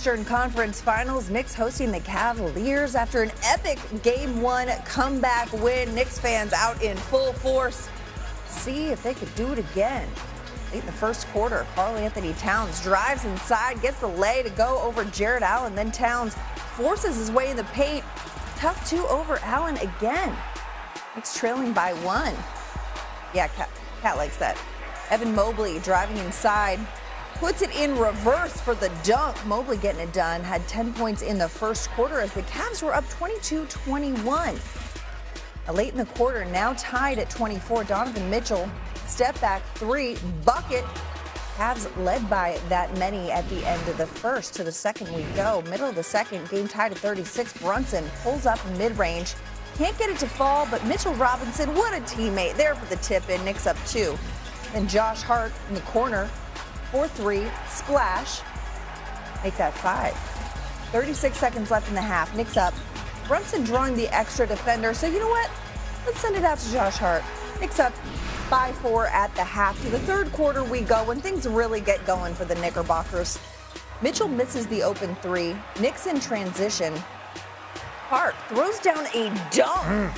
Eastern Conference Finals. Knicks hosting the Cavaliers after an epic Game 1 comeback win. Knicks fans out in full force. See if they could do it again. Late in the first quarter, Karl-Anthony Towns drives inside, gets the lay to go over Jarrett Allen. Then Towns forces his way in the paint. Tough two over Allen again. Knicks trailing by 1. Yeah, Cat likes that. Evan Mobley driving inside. Puts it in reverse for the dunk. Mobley getting it done. Had 10 points in the first quarter as the Cavs were up 22-21. Late in the quarter, now tied at 24. Donovan Mitchell, step back three, bucket. Cavs led by that many at the end of the first. To the second we go. Middle of the second, game tied at 36. Brunson pulls up mid-range. Can't get it to fall, but Mitchell Robinson, what a teammate. There for the tip-in. Knicks up 2. Then Josh Hart in the corner. 4-3, splash, make that 5. 36 seconds left in the half. Knicks up. Brunson drawing the extra defender. So you know what? Let's send it out to Josh Hart. Knicks up by 4 at the half. To the third quarter we go when things really get going for the Knickerbockers. Mitchell misses the open 3. Knicks in transition. Hart throws down a dunk.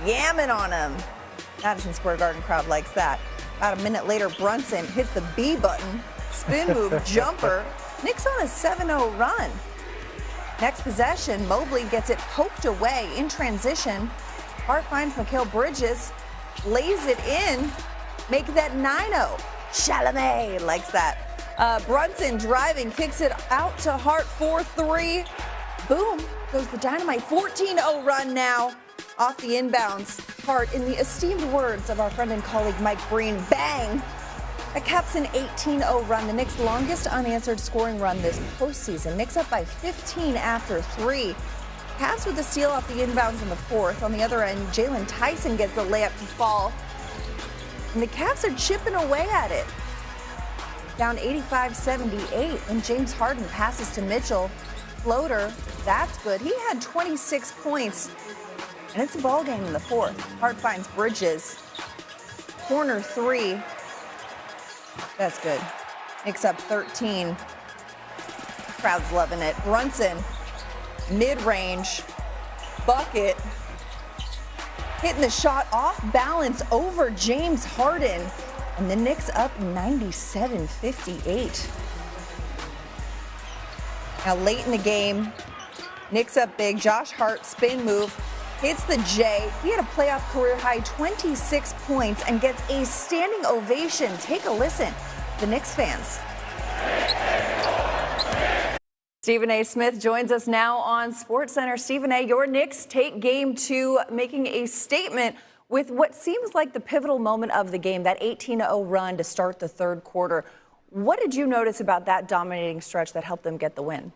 Yamming on him. Madison Square Garden crowd likes that. About a minute later, Brunson hits the B button, spin move, jumper. Knicks on a 7-0 run. Next possession, Mobley gets it poked away in transition. Hart finds Mikal Bridges, lays it in, make that 9-0. Chalamet likes that. Brunson driving, kicks it out to Hart, 4-3. Boom, goes the dynamite. 14-0 run now. Off the inbounds, Hart, in the esteemed words of our friend and colleague Mike Breen, bang! That caps an 18-0 run, the Knicks' longest unanswered scoring run this postseason. Knicks up by 15 after 3. Cavs with the steal off the inbounds in the fourth. On the other end, Jalen Tyson gets the layup to fall. And the Cavs are chipping away at it. Down 85-78, and James Harden passes to Mitchell. Floater, that's good. He had 26 points. And it's a ball game in the fourth. Hart finds Bridges. Corner 3. That's good. Knicks up 13. Crowd's loving it. Brunson, mid-range, bucket. Hitting the shot off balance over James Harden. And the Knicks up 97-58. Now late in the game, Knicks up big. Josh Hart, spin move. Hits the J. He had a playoff career high 26 points and gets a standing ovation. Take a listen. The Knicks fans. Stephen A. Smith joins us now on SportsCenter. Stephen A., your Knicks take game 2, making a statement with what seems like the pivotal moment of the game, that 18-0 run to start the third quarter. What did you notice about that dominating stretch that helped them get the win?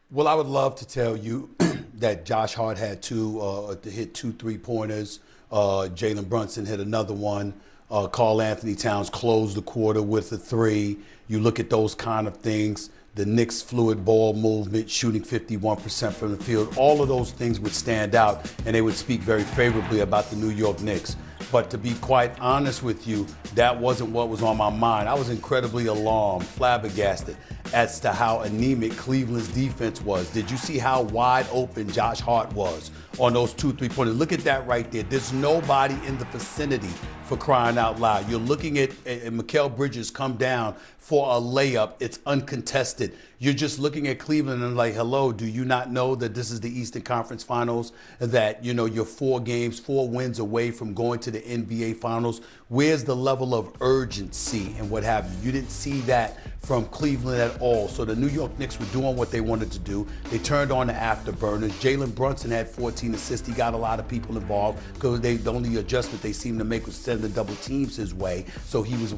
Well, I would love to tell you that Josh Hart had to hit 2 3-pointers. Jalen Brunson hit another one. Karl-Anthony Towns closed the quarter with a 3. You look at those kind of things. The Knicks' fluid ball movement, shooting 51% from the field. All of those things would stand out, and they would speak very favorably about the New York Knicks. But to be quite honest with you, that wasn't what was on my mind. I was incredibly alarmed, flabbergasted as to how anemic Cleveland's defense was. Did you see how wide open Josh Hart was on those 2 3-pointers? Look at that right there. There's nobody in the vicinity, for crying out loud. You're looking at Mikal Bridges come down for a layup. It's uncontested. You're just looking at Cleveland and like, hello, do you not know that this is the Eastern Conference Finals, that, you know, you're 4 wins away from going to the NBA Finals? Where's the level of urgency and what have you? You didn't see that from Cleveland at all. So the New York Knicks were doing what they wanted to do. They turned on the afterburners. Jalen Brunson had 14 assists. He got a lot of people involved because the only adjustment they seemed to make was send the double teams his way. So he was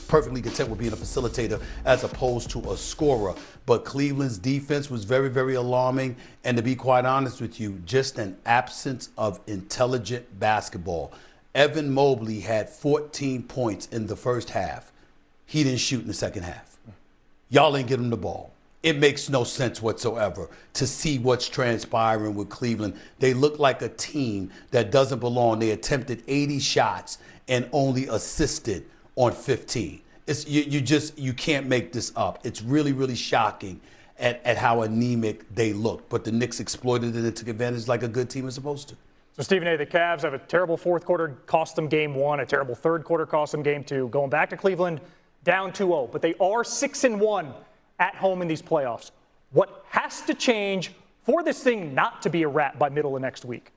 perfectly content with being a facilitator as opposed to a scorer. But Cleveland's defense was very, very alarming. And to be quite honest with you, just an absence of intelligent basketball. Evan Mobley had 14 points in the first half. He didn't shoot in the second half. Y'all ain't get him the ball. It makes no sense whatsoever to see what's transpiring with Cleveland. They look like a team that doesn't belong. They attempted 80 shots and only assisted on 15. You can't make this up. It's really, really shocking at how anemic they look. But the Knicks exploited it and took advantage like a good team is supposed to. So, Stephen A., the Cavs have a terrible fourth quarter, cost them game one, a terrible third quarter, cost them game two. Going back to Cleveland, down 2-0. But they are 6-1 at home in these playoffs. What has to change for this thing not to be a wrap by middle of next week?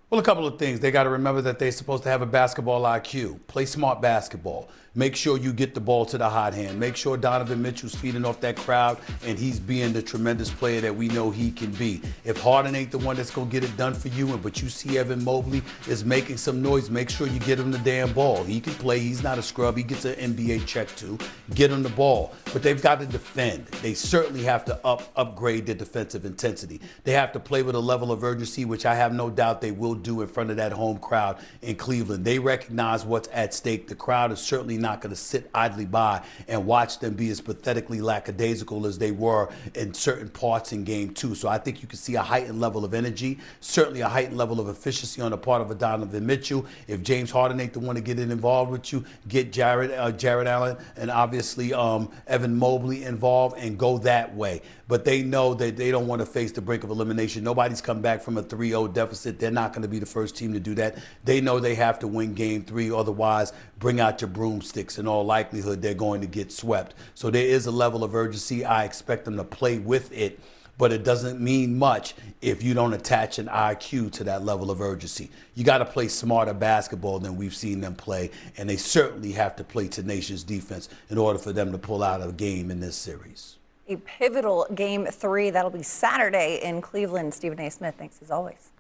Well, a couple of things. They got to remember that they're supposed to have a basketball IQ. Play smart basketball. Make sure you get the ball to the hot hand. Make sure Donovan Mitchell's feeding off that crowd and he's being the tremendous player that we know he can be. If Harden ain't the one that's going to get it done for you, but you see Evan Mobley is making some noise, make sure you get him the damn ball. He can play. He's not a scrub. He gets an NBA check too. Get him the ball. But they've got to defend. They certainly have to upgrade their defensive intensity. They have to play with a level of urgency, which I have no doubt they will do in front of that home crowd in Cleveland. They recognize what's at stake. The crowd is certainly not going to sit idly by and watch them be as pathetically lackadaisical as they were in certain parts in game two. So I think you can see a heightened level of energy, certainly a heightened level of efficiency on the part of Donovan Mitchell. If James Harden ain't the one to get it involved with you, get Jared Allen and obviously Evan Mobley involved and go that way. But they know that they don't want to face the brink of elimination. Nobody's come back from a 3-0 deficit. They're not going to be the first team to do that. They know they have to win game three, otherwise bring out your broomsticks. In all likelihood, they're going to get swept. So there is a level of urgency. I expect them to play with it, but it doesn't mean much if you don't attach an IQ to that level of urgency. You got to play smarter basketball than we've seen them play, and they certainly have to play tenacious defense in order for them to pull out a game in this series. A pivotal game three. That'll be Saturday in Cleveland. Stephen A. Smith, thanks as always.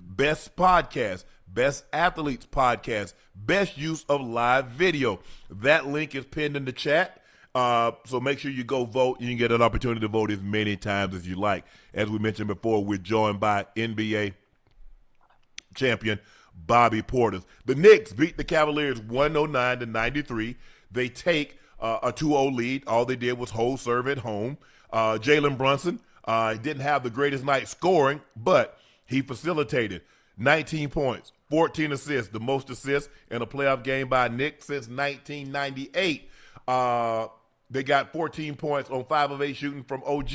Best podcast, best athletes podcast, best use of live video. That link is pinned in the chat. So make sure you go vote. You can get an opportunity to vote as many times as you like. As we mentioned before, we're joined by NBA champion Bobby Portis. The Knicks beat the Cavaliers 109-93. They take a 2-0 lead. All they did was hold serve at home. Jalen Brunson didn't have the greatest night scoring, but he facilitated 19 points, 14 assists, the most assists in a playoff game by Knicks since 1998. They got 14 points on 5 of 8 shooting from OG.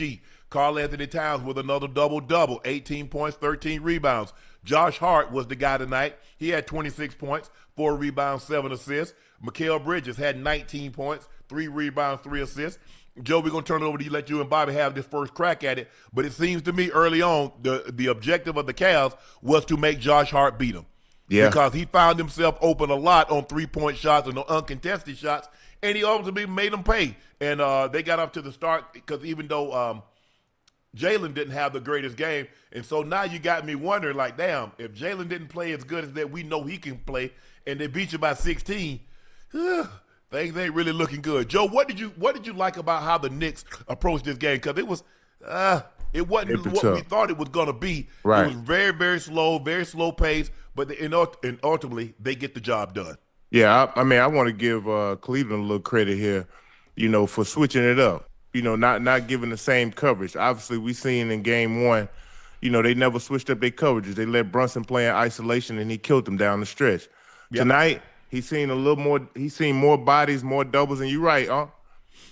Karl Anthony Towns with another double-double, 18 points, 13 rebounds. Josh Hart was the guy tonight. He had 26 points, 4 rebounds, 7 assists. Mikal Bridges had 19 points, 3 rebounds, 3 assists. Joe, we're going to turn it over to you, let you and Bobby have this first crack at it. But it seems to me early on, the objective of the Cavs was to make Josh Hart beat him. Yeah. Because he found himself open a lot on three-point shots and on uncontested shots, and he ultimately made them pay. And they got up to the start because even though Jalen didn't have the greatest game, and so now you got me wondering, like, damn, if Jalen didn't play as good as that we know he can play, and they beat you by 16, things ain't really looking good. Joe, what did you like about how the Knicks approached this game? Because it wasn't what we thought it was going to be. Right. It was very, very slow pace, but and ultimately they get the job done. Yeah, I mean, I want to give Cleveland a little credit here, for switching it up. Not giving the same coverage. Obviously, we seen in game one, they never switched up their coverages. They let Brunson play in isolation, and he killed them down the stretch. Yep. Tonight, he's seen a little more. He's seen more bodies, more doubles, and you're right, huh?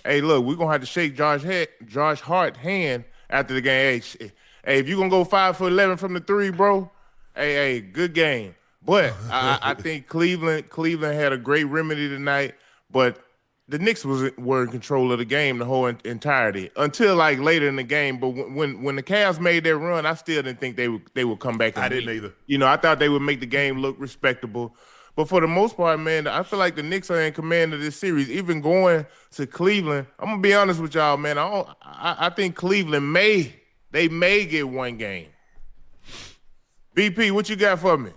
Hey, look, we're gonna have to shake Josh Hart's hand after the game. Hey, if you're gonna go 5 for 11 from the three, bro, hey, good game. But I think Cleveland had a great remedy tonight, but the Knicks were in control of the game the whole entirety until like later in the game. But when the Cavs made their run, I still didn't think they would come back. I didn't either. I thought they would make the game look respectable. But for the most part, man, I feel like the Knicks are in command of this series. Even going to Cleveland, I'm gonna be honest with y'all, man. I think Cleveland may get one game. BP, what you got for me?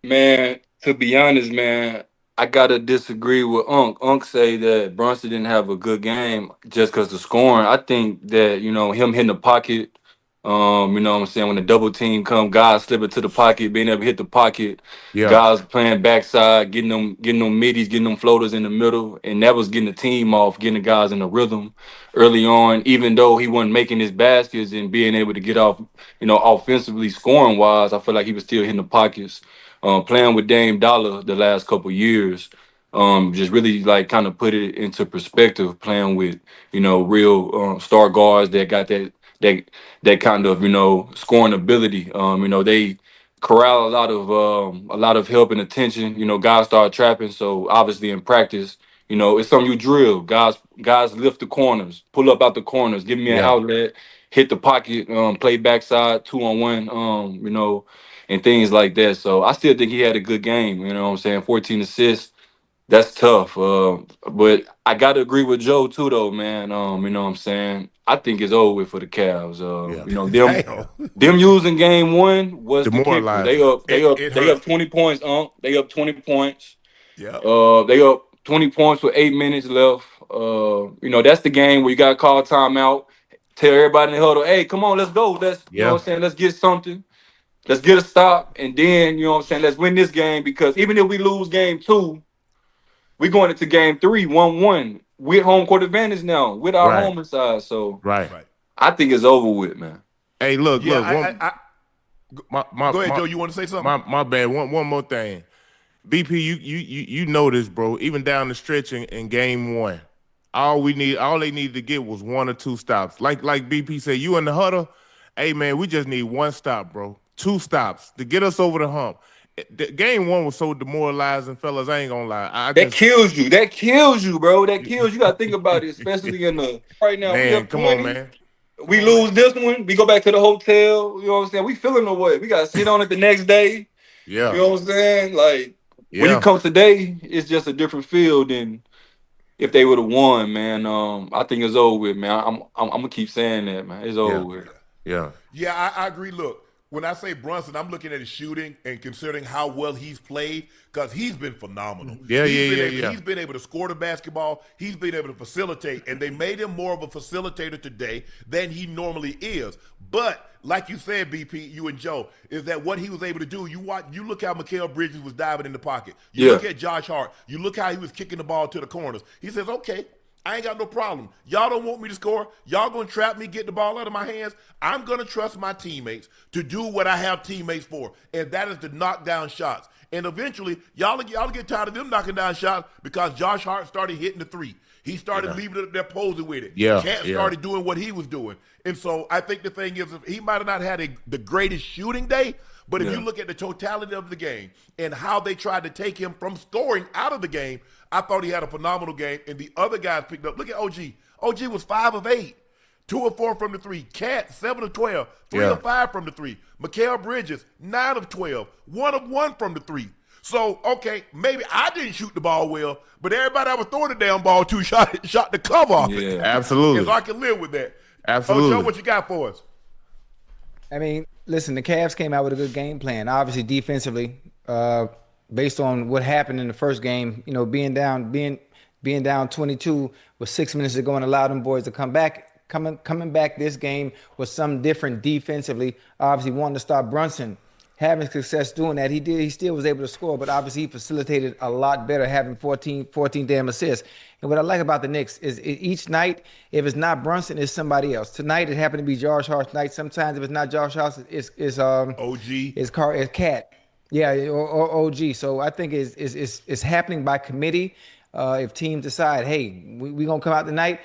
Man, to be honest, man, I gotta disagree with Unc. Unc say that Brunson didn't have a good game just because the scoring. I think that him hitting the pocket. What I'm saying, when the double team come, guys slipping to the pocket, being able to hit the pocket, guys playing backside, getting them middies, getting them floaters in the middle, and that was getting the team off, getting the guys in the rhythm early on. Even though he wasn't making his baskets and being able to get off, offensively scoring wise, I feel like he was still hitting the pockets. Playing with Dame Dollar the last couple years, just really like kind of put it into perspective, playing with real star guards that got that that kind of scoring ability. They corral a lot of help and attention. Guys start trapping, so obviously in practice, it's something you drill. Guys lift the corners, pull up out the corners, give me an Yeah. outlet, hit the pocket, play backside 2-on-1, and things like that. So I still think he had a good game. You know what I'm saying? 14 assists. That's tough. But I gotta agree with Joe too, though, man. You know what I'm saying? I think it's over with for the Cavs. Damn. Them using game one was the kicker. They Demoralizing. up, they It, up, it they up hurt. 20 points. They up 20 points. Yeah. They up 20 points with 8 minutes left. That's the game where you gotta call timeout. Tell everybody in the huddle, hey, come on, let's go. You know what I'm saying? Let's get something. Let's get a stop, and then let's win this game, because even if we lose game two, we going into game three, 1-1. We're home court advantage now with our Right. home side. So Right. Right. I think it's over with, man. Hey, look. Yeah. Go ahead, my, Joe. You want to say something? my bad. One more thing. BP, you know this, bro. Even down the stretch in game one, all they needed to get was 1 or 2 stops. Like BP said, you in the huddle. Hey man, we just need 1 stop, bro. 2 stops to get us over the hump. Game one was so demoralizing, fellas. I ain't gonna lie. That kills you. That kills you, bro. That kills you. You gotta think about it, especially in the right now. We Man, up come 20. on, man. We lose this one. We go back to the hotel. You know what I'm saying? We feeling the way. We gotta sit on it the next day. Yeah. You know what I'm saying? Like when you come today, it's just a different feel than if they would have won, man. I think it's over with, man. I'm gonna keep saying that, man. It's over with. Yeah. Yeah, I agree. Look, when I say Brunson, I'm looking at his shooting and considering how well he's played, because he's been phenomenal. He's been able to score the basketball. He's been able to facilitate, and they made him more of a facilitator today than he normally is. But like you said, BP, you and Joe, is that what he was able to do? You look how Mikal Bridges was diving in the pocket. You look at Josh Hart. You look how he was kicking the ball to the corners. He says, okay, I ain't got no problem. Y'all don't want me to score. Y'all gonna trap me, get the ball out of my hands. I'm gonna trust my teammates to do what I have teammates for, and that is to knock down shots. And eventually, y'all get tired of them knocking down shots, because Josh Hart started hitting the three. He started leaving it up there posing with it. Cat started doing what he was doing. And so I think the thing is, he might have not had the greatest shooting day, but if you look at the totality of the game and how they tried to take him from scoring out of the game, I thought he had a phenomenal game, and the other guys picked up. Look at OG. OG was 5 of 8, 2 of 4 from the three. Cat, 7 of 12, 3 of 5 from the three. Mikal Bridges, 9 of 12, 1 of 1 from the three. So, okay, maybe I didn't shoot the ball well, but everybody I was throwing the damn ball to shot the cover off it. Absolutely. And so I can live with that. Absolutely. Joe, what you got for us? I mean, listen, the Cavs came out with a good game plan. Obviously, defensively, based on what happened in the first game, being down 22 with 6 minutes to go, and allow them boys to come back. Coming back this game was something different defensively. Obviously, wanting to stop Brunson, having success doing that. He still was able to score, but obviously he facilitated a lot better, having 14 damn assists. And what I like about the Knicks is each night, if it's not Brunson, it's somebody else. Tonight, it happened to be Josh Hart's night. Sometimes if it's not Josh Hart, it's OG. It's Cat. Yeah, or OG. So I think it's happening by committee. If teams decide, hey, we're going to come out tonight,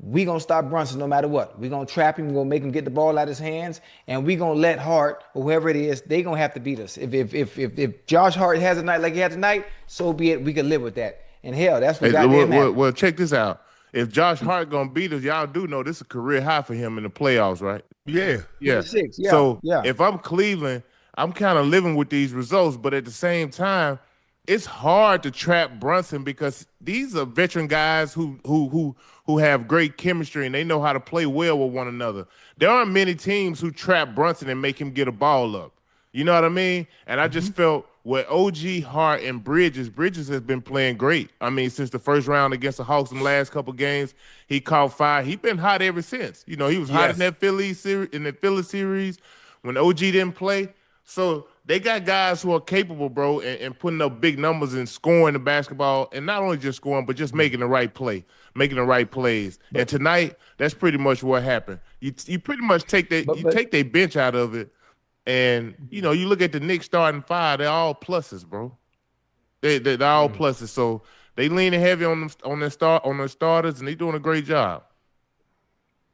we're going to stop Brunson no matter what. We're going to trap him. We're going to make him get the ball out of his hands. And we're going to let Hart, or whoever it is, they're going to have to beat us. If Josh Hart has a night like he had tonight, so be it. We can live with that. And hell, that's what got him. Well, check this out. If Josh Hart going to beat us, y'all do know this is a career high for him in the playoffs, right? Yeah. Yeah. 6, yeah. So yeah. if I'm Cleveland, I'm kind of living with these results, but at the same time, it's hard to trap Brunson, because these are veteran guys who have great chemistry, and they know how to play well with one another. There aren't many teams who trap Brunson and make him get a ball up. You know what I mean? And I just felt with OG, Hart, and Bridges has been playing great. I mean, since the first round against the Hawks in the last couple games, he caught fire. He's been hot ever since. He was hot in that Philly series when OG didn't play. So they got guys who are capable, bro, and putting up big numbers and scoring the basketball, and not only just scoring, but just making the right play, making the right plays. And tonight, that's pretty much what happened. You pretty much take their bench out of it, and you look at the Knicks starting 5, they're all pluses, bro. They're all pluses. So they leaning heavy on their starters, and they doing a great job.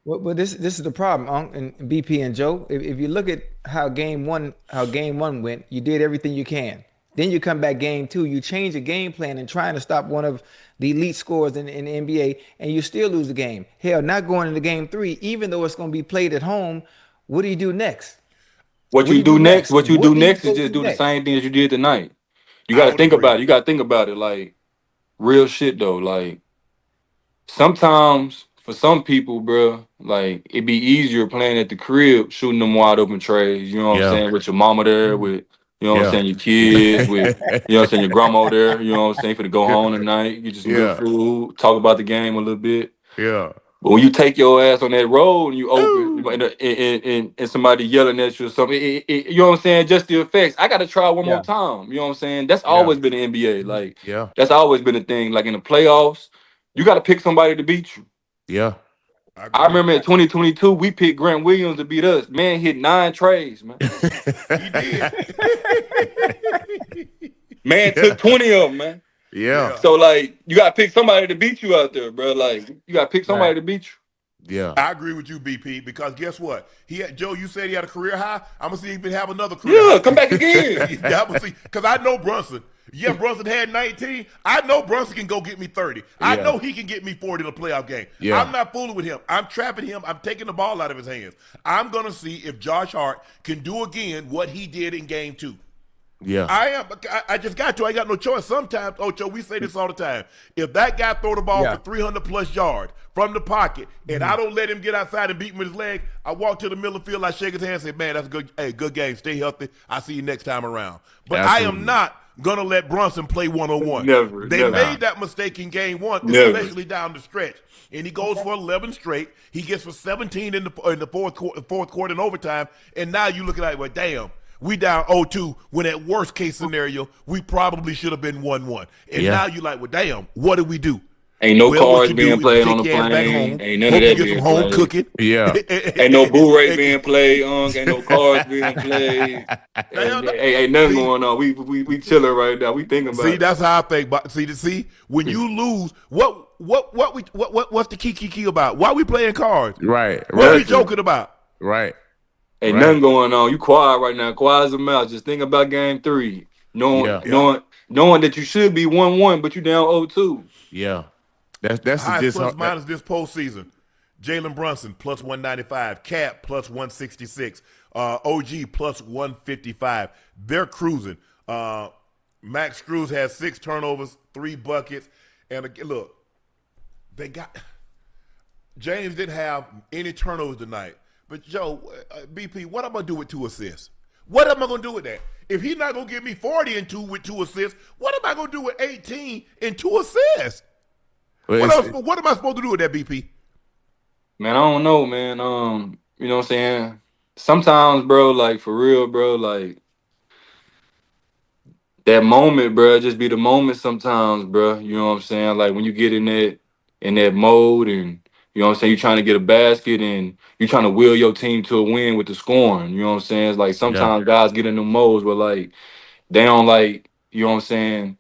Well, this is the problem, and BP and Joe. If you look at how game one went, you did everything you can. Then you come back game two, you change the game plan and trying to stop one of the elite scorers in the NBA, and you still lose the game. Hell, not going into game three, even though it's going to be played at home. What do you do next? What you do next is just do the next? same thing as you did tonight. You I got to would think agree. about it. You got to think about it like real shit though. Like sometimes for some people, bro, like it'd be easier playing at the crib, shooting them wide open trays. You know what I'm Yeah. saying? With your mama there, with what I'm Yeah. saying, your kids, with what I'm saying, your grandma there. You know what I'm saying? For to go Yeah. home tonight, get you some good Yeah. food, talk about the game a little bit. Yeah. But when you take your ass on that road and you open Ooh. and somebody yelling at you or something, you know what I'm saying? Just the effects. I got to try one more Yeah. time. You know what I'm saying? That's Yeah. always been the NBA. Like Yeah. that's always been a thing. Like in the playoffs, you got to pick somebody to beat you. Yeah. I remember in 2022, we picked Grant Williams to beat us. Man hit 9 trays, man. He did. Man took 20 of them, man. Yeah. So like, you got to pick somebody to beat you out there, bro. Like you got to pick somebody to beat you. Yeah. I agree with you, BP, because guess what? Joe, you said he had a career high. I'm gonna see if he have another career high. Yeah, come back again. I'm gonna see, because I know Brunson. Yeah, Brunson had 19. I know Brunson can go get me 30. I Yeah. know he can get me 40 in a playoff game. Yeah. I'm not fooling with him. I'm trapping him. I'm taking the ball out of his hands. I'm gonna see if Josh Hart can do again what he did in game 2. Yeah. I just got to. I got no choice. Sometimes, Ocho, we say this all the time. If that guy throw the ball for 300 plus yards from the pocket, and I don't let him get outside and beat him with his leg, I walk to the middle of the field, I shake his hand, and say, "Man, that's a good. Hey, good game. Stay healthy. I'll see you next time around." But I Absolutely. am not gonna let Brunson play 1-on-1. Never, They never. made that mistake in game 1, Never. especially down the stretch. And he goes for 11 straight. He gets for 17 in the fourth quarter in overtime. And now you look at it, well, damn. We down 0-2 when at worst case scenario, we probably should have been 1-1. And Yeah. now you like, well, damn, what do we do? Ain't no What cars you being do played is on the take your ass back plane. home, Ain't none hope of that you get being some home played. cooking. Yeah. Ain't no boo rate being played, ain't no cars being played. Ain't nothing going on. We chilling right now. We thinking about See, it. that's how I think. But see, when you lose, what's the key about? Why we playing cards? Right. What we Right. joking about? Right. Ain't Right. nothing going on. You quiet right now. Quiet as a mouse. Just think about game 3. Yeah. Knowing that you should be 1-1, but you down 0-2. Yeah. That's Highest just plus minus this postseason. Jalen Brunson plus 195, Cap plus 166, OG plus 155. They're cruising. Max Strus has 6 turnovers, 3 buckets, and look, they got James didn't have any turnovers tonight. But Joe, BP, what am I gonna do with 2 assists? What am I gonna do with that? If he's not gonna give me 40 and 2 with 2 assists, what am I gonna do with 18 and 2 assists? What am I supposed to do with that, BP? Man, I don't know, man. You know what I'm saying? Sometimes, bro, like for real, bro, like that moment, bro, just be the moment sometimes, bro. You know what I'm saying? Like when you get in that mode and you know what I'm saying, you're trying to get a basket and you're trying to will your team to a win with the scoring. You know what I'm saying? It's like sometimes guys get in the modes where like they don't like, you know what I'm saying,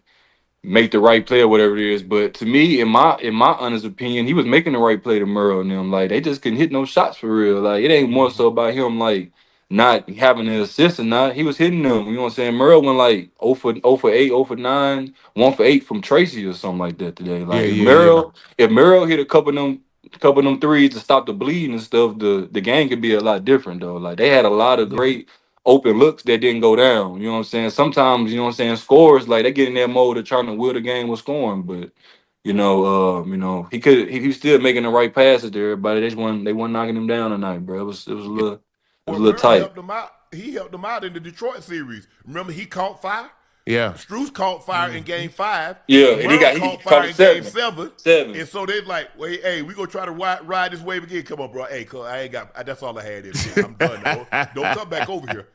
make the right play or whatever it is. But to me, in my honest opinion, he was making the right play to Murrow and them. Like they just couldn't hit no shots for real. Like it ain't more so about him like not having an assist or not. He was hitting them. You know what I'm saying? Murrow went like 0 for 8, 0 for 9, 1 for 8 from Tracy or something like that today. Like if Murrow hit a couple of them threes to stop the bleeding and stuff, the game could be a lot different though. Like they had a lot of great open looks that didn't go down. You know what I'm saying? Sometimes, you know what I'm saying, scores like they get in that mode of trying to will the game with scoring, but you know, he was still making the right passes to everybody. They weren't knocking him down tonight, bro. It was a little tight. Helped him out. He helped them out in the Detroit series. Remember, he caught fire. Yeah. Strus caught fire in game 5. Yeah, and he caught fire in game 7. 7. And so they're like, well, hey, we gonna try to ride this wave again. Come on, bro. Hey, I ain't got. That's all I had. I'm done. Don't come back over here.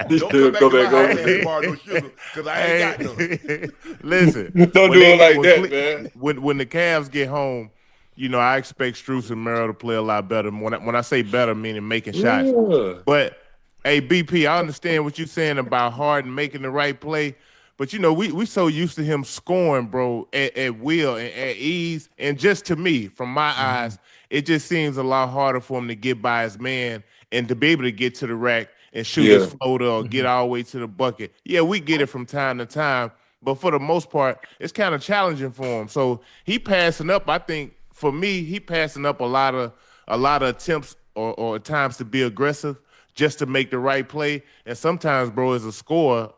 Don't come back to my house and borrow no sugar because I ain't got none. Listen, Don't do it like that, man. When the Cavs get home, you know, I expect Strus and Merrill to play a lot better. When I say better, meaning making shots. Yeah. But hey, BP, I understand what you're saying about Harden making the right play. But we so used to him scoring, bro, at will and at ease. And just to me, from my eyes, it just seems a lot harder for him to get by his man and to be able to get to the rack and shoot his floater or get all the way to the bucket. Yeah, we get it from time to time, but for the most part, it's kind of challenging for him. So he passing up. I think for me, he passing up a lot of attempts or times to be aggressive just to make the right play. And sometimes, bro, as a scorer,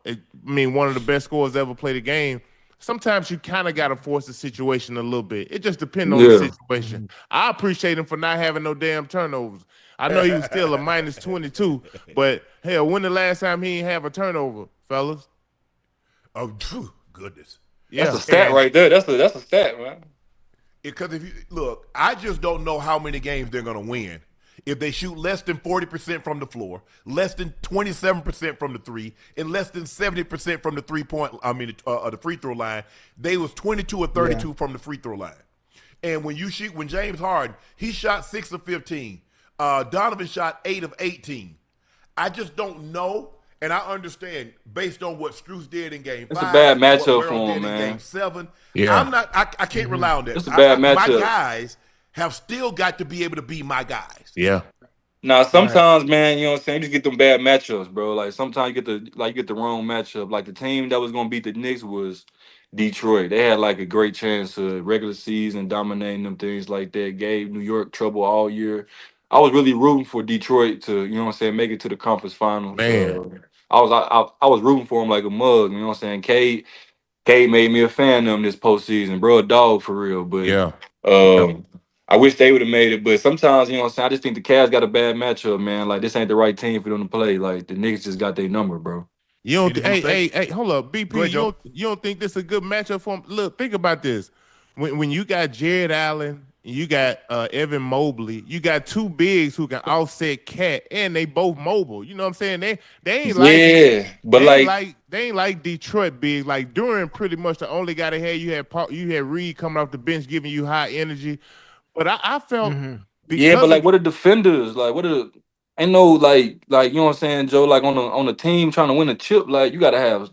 one of the best scorers ever played a game, sometimes you kind of got to force the situation a little bit. It just depends on the situation. I appreciate him for not having no damn turnovers. I know he was still a minus 22, but hell, when the last time he didn't have a turnover, fellas? Oh, goodness. Yeah. That's a stat right there. That's a stat, man. Because if you look, I just don't know how many games they're going to win. If they shoot less than 40% from the floor, less than 27% from the three, and less than 70% from the the free throw line, they was 22 or 32 from the free throw line. And when James Harden, he shot 6 of 15. Donovan shot 8 of 18. I just don't know, and I understand based on what Strus did in Game 5. It's a bad matchup what for him, did man. In Game 7. Yeah. I can't rely on that. It's a bad My matchup. guys have still got to be able to be my guys. Yeah. Now, sometimes, man, you know what I'm saying, you just get them bad matchups, bro. Like sometimes you get the wrong matchup. Like the team that was gonna beat the Knicks was Detroit. They had like a great chance to regular season dominating them, things like that. Gave New York trouble all year. I was really rooting for Detroit to, you know what I'm saying, make it to the conference finals. Man. I was rooting for them like a mug. You know what I'm saying? Cade made me a fan of them this postseason, bro. A dog for real. But Yeah. I wish they would have made it. But sometimes, you know what I'm saying, I just think the Cavs got a bad matchup, man. Like this ain't the right team for them to play. Like the Knicks just got their number, bro. You don't. Hey, hold up, BP. Go ahead, Joe. You don't think this is a good matchup for him? Look, think about this. When you got Jared Allen, you got Evan Mobley, you got two bigs who can offset Cat, and they both mobile. You know what I'm saying? They ain't like they ain't like Detroit bigs. Like Duran, pretty much the only guy they had. You had Reed coming off the bench giving you high energy. But I felt but like what are defenders? Like ain't no like you know what I'm saying, Joe, like on a team trying to win a chip, like you gotta have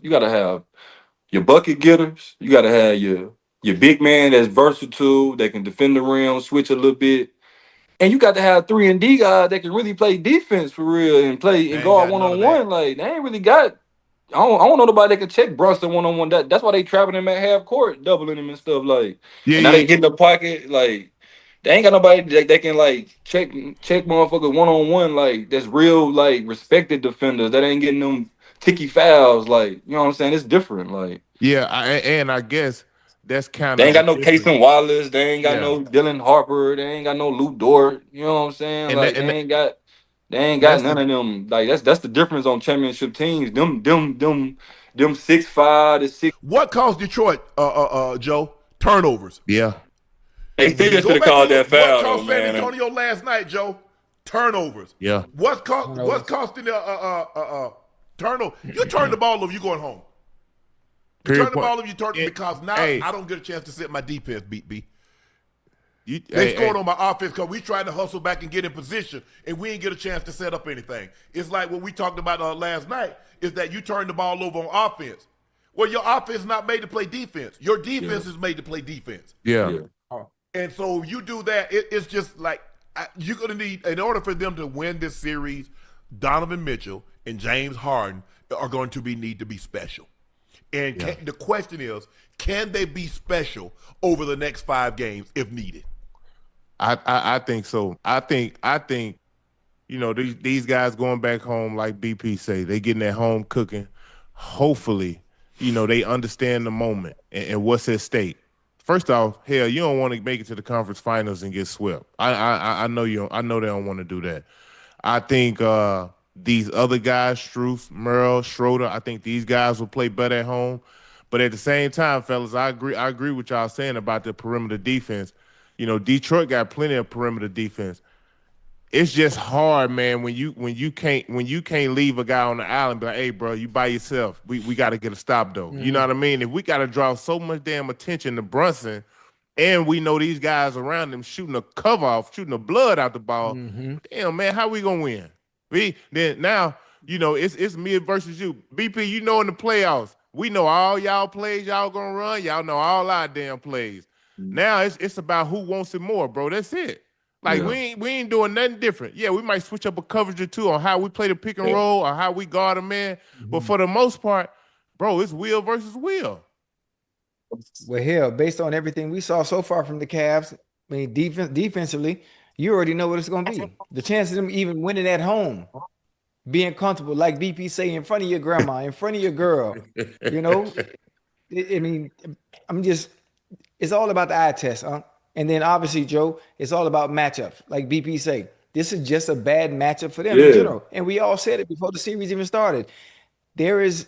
your bucket getters, you gotta have your big man that's versatile, that can defend the rim, switch a little bit. And you got to have 3-and-D guys that can really play defense for real and play and guard one-on-one. Like they ain't really got I don't know nobody that can check Brunson one-on-one. That's why they trapping him at half court, doubling him and stuff. Like now they get in the pocket, like they ain't got nobody that can like check motherfuckers one-on-one, like that's real, like respected defenders that ain't getting them ticky fouls. Like, you know what I'm saying? It's different. Like I guess that's kind of they ain't got no Casey Wallace, they ain't got no Dylan Harper, they ain't got no Lou Dort. You know what I'm saying? And like they ain't got none of them. Like that's the difference on championship teams. Them 6'5" to 6. What caused Detroit, Joe? Turnovers. Yeah. They still should have called that foul. What caused San Antonio last night, Joe? Turnovers. Yeah. What's costing the turnover? You turn the ball over, you going home. You turn the ball over, you turn because now I don't get a chance to set my defense beat B. They scored on my offense because we tried to hustle back and get in position, and we didn't get a chance to set up anything. It's like what we talked about last night, is that you turn the ball over on offense. Well, your offense is not made to play defense. Your defense is made to play defense. Yeah. And so you do that, it's just like you're going to need, in order for them to win this series, Donovan Mitchell and James Harden are going to need to be special. And the question is, can they be special over the next 5 games if needed? I think so. I think these guys going back home, like BP say, they getting at home cooking. Hopefully, they understand the moment and what's at stake. First off, hell, you don't want to make it to the conference finals and get swept. I know you. I know they don't want to do that. I think these other guys, Strus, Merle, Schroeder, I think these guys will play better at home. But at the same time, fellas, I agree with y'all saying about the perimeter defense. Detroit got plenty of perimeter defense. It's just hard, man, when you can't leave a guy on the island and be like, hey, bro, you by yourself. We got to get a stop, though. You know what I mean? If we got to draw so much damn attention to Brunson, and we know these guys around him shooting the cover off, shooting the blood out the ball, damn, man, how we going to win? Now, it's me versus you. BP, in the playoffs, We know all y'all plays y'all gonna run. Y'all know all our damn plays. Now it's about who wants it more, bro. That's it. Like Yeah. we ain't doing nothing different. Yeah, we might switch up a coverage or two on how we play the pick and roll or how we guard a man. But for the most part, bro, it's will versus will. Well, hell, based on everything we saw so far from the Cavs, I mean, defensively, you already know what it's going to be. The chance of them even winning at home, being comfortable, like BP say, in front of your grandma, in front of your girl, you know. I mean, it's all about the eye test, huh? And then obviously, Joe, it's all about matchups. Like BP say, this is just a bad matchup for them in general. And we all said it before the series even started. The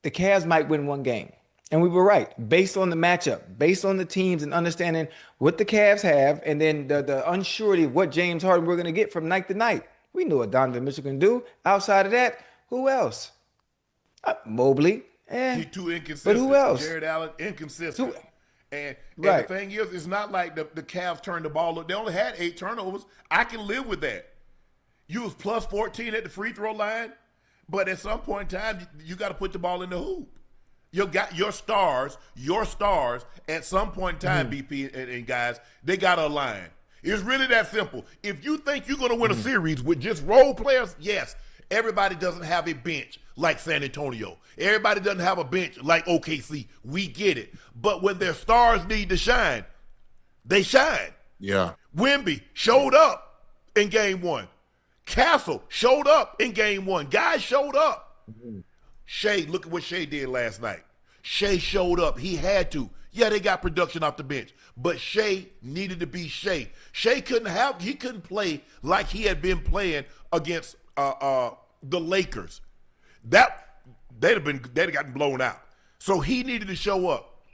Cavs might win one game. And we were right, based on the matchup, based on the teams and understanding what the Cavs have, and then the unsurety of what James Harden we're going to get from night to night. We know what Donovan Mitchell can do. Outside of that, who else? Mobley. He too inconsistent. But who else? Jared Allen, inconsistent. And Right. the thing is, it's not like the Cavs turned the ball up. They only had 8 turnovers. I can live with that. You was plus 14 at the free throw line, but at some point in time, you got to put the ball in the hoop. You got your stars at some point in time, BP and guys, they got to align. It's really that simple. If you think you're going to win a series with just role players, yes, everybody doesn't have a bench like San Antonio. Everybody doesn't have a bench like OKC. We get it. But when their stars need to shine, they shine. Yeah. Wemby showed up in game 1. Castle showed up in game 1. Guys showed up. Shea, look at what Shea did last night. Shea showed up. He had to. Yeah, they got production off the bench, but Shea needed to be Shea. Shea couldn't play like he had been playing against the Lakers. They'd have gotten blown out. So he needed to show up.